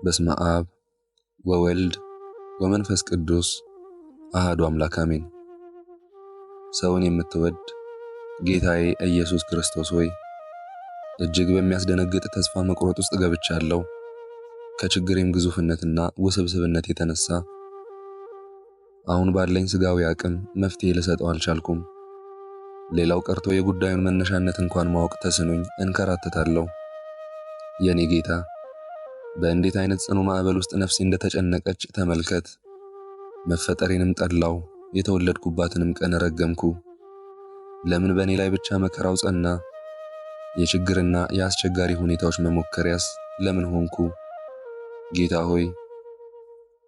በስመ አብ ወወልድ ወመንፈስ ቅዱስ አሐዱ አምላክ አሜን። ሰውን የምትወድ ጌታዬ ኢየሱስ ክርስቶስ ሆይ እጅግ በሚያስደነግጥ ተስፋ መቁረጥ ውስጥ ገብቻለሁ። ከችግሬም ግዙፍነትና ውስብስብነት የተነሳ አሁን ባለኝ ስጋዊ አቅም መፍትሄ ልሰጠው አልቻልኩም። ሌላው ቀርቶ የጉዳዩን መነሻነት እንኳን ማወቅ ተስኖኝ እንከራተታለሁ። የኔ ጌታ በእንዴት አይነት ጽኑ ማዕበል ውስጥ ነፍሴ እንደተጨነቀች ተመልከት። መፈጠሬንም ጠላው፣ የተወለድኩባትንም ቀን ረገምኩ። ለምን በእኔ ላይ ብቻ መከራው ጸና? የችግርና የአስቸጋሪ ሁኔታዎች መሞከሪያስ ለምን ሆንኩ? ጌታ ሆይ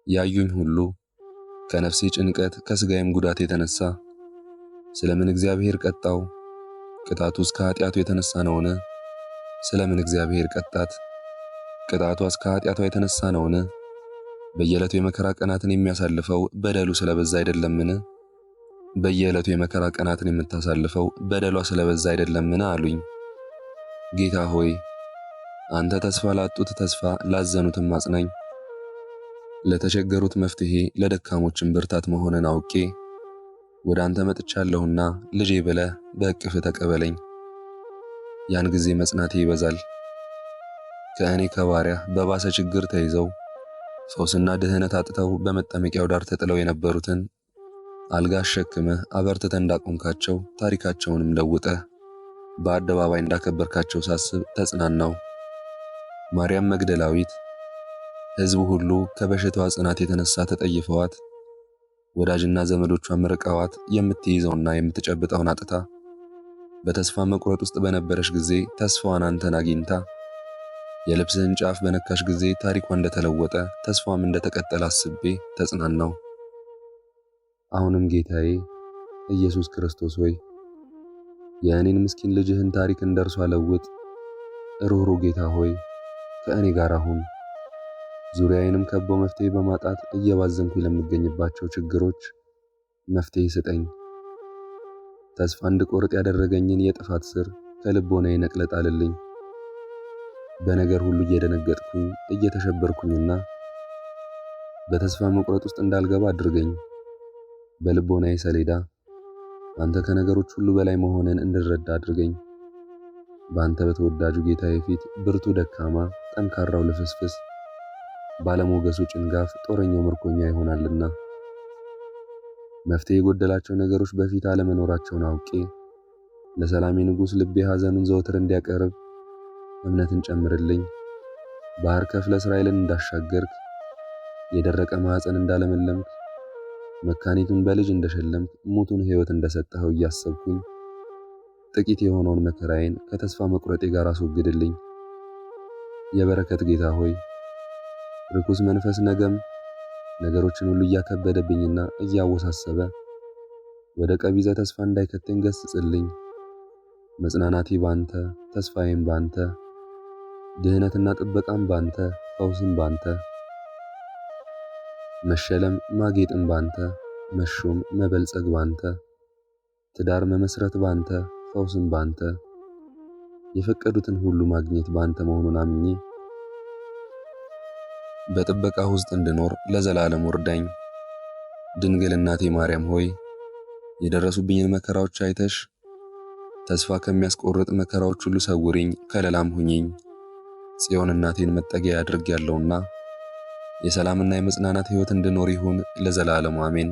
ያዩኝ ሁሉ ከነፍሴ ጭንቀት ከስጋዬም ጉዳት የተነሳ ስለምን እግዚአብሔር ቀጣው? ቅጣቱስ ከኃጢአቱ የተነሳ ነውን? ስለምን እግዚአብሔር ቀጣት? ቅጣቱስ ከኃጢአቷ የተነሳ ነውን? በየዕለቱ የመከራ ቀናትን የሚያሳልፈው በደሉ ስለበዛ አይደለምን? በየዕለቱ የመከራ ቀናትን የምታሳልፈው በደሏ ስለበዛ አይደለምን አሉኝ። ጌታ ሆይ አንተ ተስፋ ላጡት ተስፋ፣ ላዘኑትም አጽናኝ፣ ለተቸገሩት መፍትሄ፣ ለደካሞችም ብርታት መሆንን አውቄ ወደ አንተ መጥቻለሁና ልጄ ብለህ በእቅፍ ተቀበለኝ። ያን ጊዜ መጽናቴ ይበዛል። ከእኔ ከባሪያህ በባሰ ችግር ተይዘው ፈውስና ድህነት አጥተው በመጠመቂያው ዳር ተጥለው የነበሩትን አልጋ አሸክመህ አበርትተህ እንዳቆምካቸው ታሪካቸውንም ለውጠህ በአደባባይ እንዳከበርካቸው ሳስብ ተጽናናው። ማርያም መግደላዊት ሕዝቡ ሁሉ ከበሽታዋ ጽናት የተነሳ ተጠይፈዋት ወዳጅና ዘመዶቿም ርቀዋት የምትይዘውና የምትጨብጠውን አጥታ በተስፋ መቁረጥ ውስጥ በነበረች ጊዜ ተስፋዋን አንተን አግኝታ የልብስህን ጫፍ በነካሽ ጊዜ ታሪኳ እንደተለወጠ ተስፋም እንደተቀጠለ አስቤ ተጽናናው። አሁንም ጌታዬ ኢየሱስ ክርስቶስ ሆይ የእኔን ምስኪን ልጅህን ታሪክ እንደርሷ ለውጥ። ሩህሩህ ጌታ ሆይ ከእኔ ጋር አሁን ዙሪያዬንም ከበው መፍትሄ በማጣት እየባዘንኩ ለምገኝባቸው ችግሮች መፍትሄ ስጠኝ። ተስፋ እንድቆርጥ ያደረገኝን የጥፋት ስር ከልቦናዬ ነቅለህ ጣልልኝ። በነገር ሁሉ እየደነገጥኩኝ እየተሸበርኩኝና በተስፋ መቁረጥ ውስጥ እንዳልገባ አድርገኝ። በልቦናዬ ሰሌዳ አንተ ከነገሮች ሁሉ በላይ መሆንን እንድረዳ አድርገኝ። በአንተ በተወዳጁ ጌታዬ ፊት ብርቱ ደካማ፣ ጠንካራው ልፍስፍስ፣ ባለሞገሱ ጭንጋፍ፣ ጦረኛው ምርኮኛ ይሆናልና መፍትሄ የጎደላቸው ነገሮች በፊት አለመኖራቸውን አውቄ ለሰላሜ ንጉሥ ልቤ ሐዘኑን ዘወትር እንዲያቀርብ እምነትን ጨምርልኝ። ባህር ከፍለ እስራኤልን እንዳሻገርክ የደረቀ ማዕፀን እንዳለመለምክ መካኒቱን በልጅ እንደሸለምክ ሙቱን ሕይወት እንደሰጠኸው እያሰብኩኝ ጥቂት የሆነውን መከራዬን ከተስፋ መቁረጤ ጋር አስወግድልኝ። የበረከት ጌታ ሆይ ርኩስ መንፈስ ነገም ነገሮችን ሁሉ እያከበደብኝና እያወሳሰበ ወደ ቀቢዘ ተስፋ እንዳይከተኝ ገስጽልኝ። መጽናናቴ ባንተ፣ ተስፋዬም ባንተ፣ ድህነትና ጥበቃም ባንተ፣ ፈውስም ባንተ፣ መሸለም ማጌጥም ባንተ፣ መሾም መበልጸግ ባንተ፣ ትዳር መመስረት ባንተ፣ ፈውስም ባንተ፣ የፈቀዱትን ሁሉ ማግኘት ባንተ መሆኑን አምኜ በጥበቃ ውስጥ እንድኖር ለዘላለም ወርዳኝ። ድንግል እናቴ ማርያም ሆይ የደረሱብኝን መከራዎች አይተሽ ተስፋ ከሚያስቆርጥ መከራዎች ሁሉ ሰውሪኝ፣ ከለላም ሁኚኝ። ጽዮን እናቴን መጠጊያ አድርጌያለሁና የሰላምና የመጽናናት ሕይወት እንድኖር ይሁን ለዘላለሙ አሜን።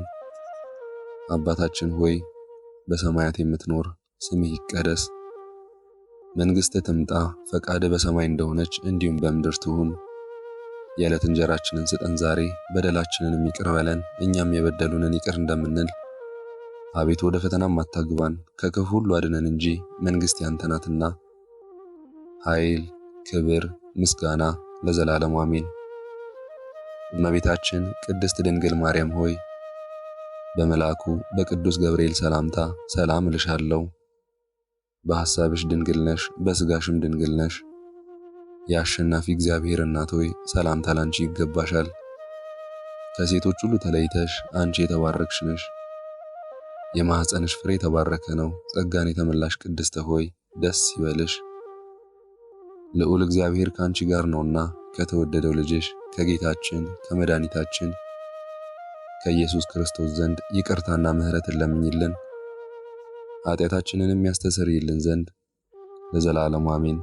አባታችን ሆይ በሰማያት የምትኖር ስምህ ይቀደስ፣ መንግሥትህ ትምጣ፣ ፈቃድህ በሰማይ እንደሆነች እንዲሁም በምድር ትሁን። የዕለት እንጀራችንን ስጠን ዛሬ፣ በደላችንንም ይቅር በለን እኛም የበደሉንን ይቅር እንደምንል። አቤቱ ወደ ፈተናም አታግባን ከክፉ ሁሉ አድነን እንጂ መንግሥት ያንተ ናትና፣ ኃይል፣ ክብር፣ ምስጋና ለዘላለሙ አሜን። እመቤታችን ቅድስት ድንግል ማርያም ሆይ በመልአኩ በቅዱስ ገብርኤል ሰላምታ ሰላም እልሻለሁ። በሐሳብሽ ድንግል ነሽ፣ በሥጋሽም ድንግል ነሽ። የአሸናፊ እግዚአብሔር እናት ሆይ ሰላምታ ላንቺ ይገባሻል። ከሴቶች ሁሉ ተለይተሽ አንቺ የተባረክሽ ነሽ። የማኅፀንሽ ፍሬ የተባረከ ነው። ጸጋን የተመላሽ ቅድስት ሆይ ደስ ይበልሽ፣ ልዑል እግዚአብሔር ካንቺ ጋር ነውና ከተወደደው ልጅሽ ከጌታችን ከመድኃኒታችን ከኢየሱስ ክርስቶስ ዘንድ ይቅርታና ምሕረትን ለምኝልን ኃጢአታችንንም ያስተሰርይልን ዘንድ ለዘላለሙ አሜን።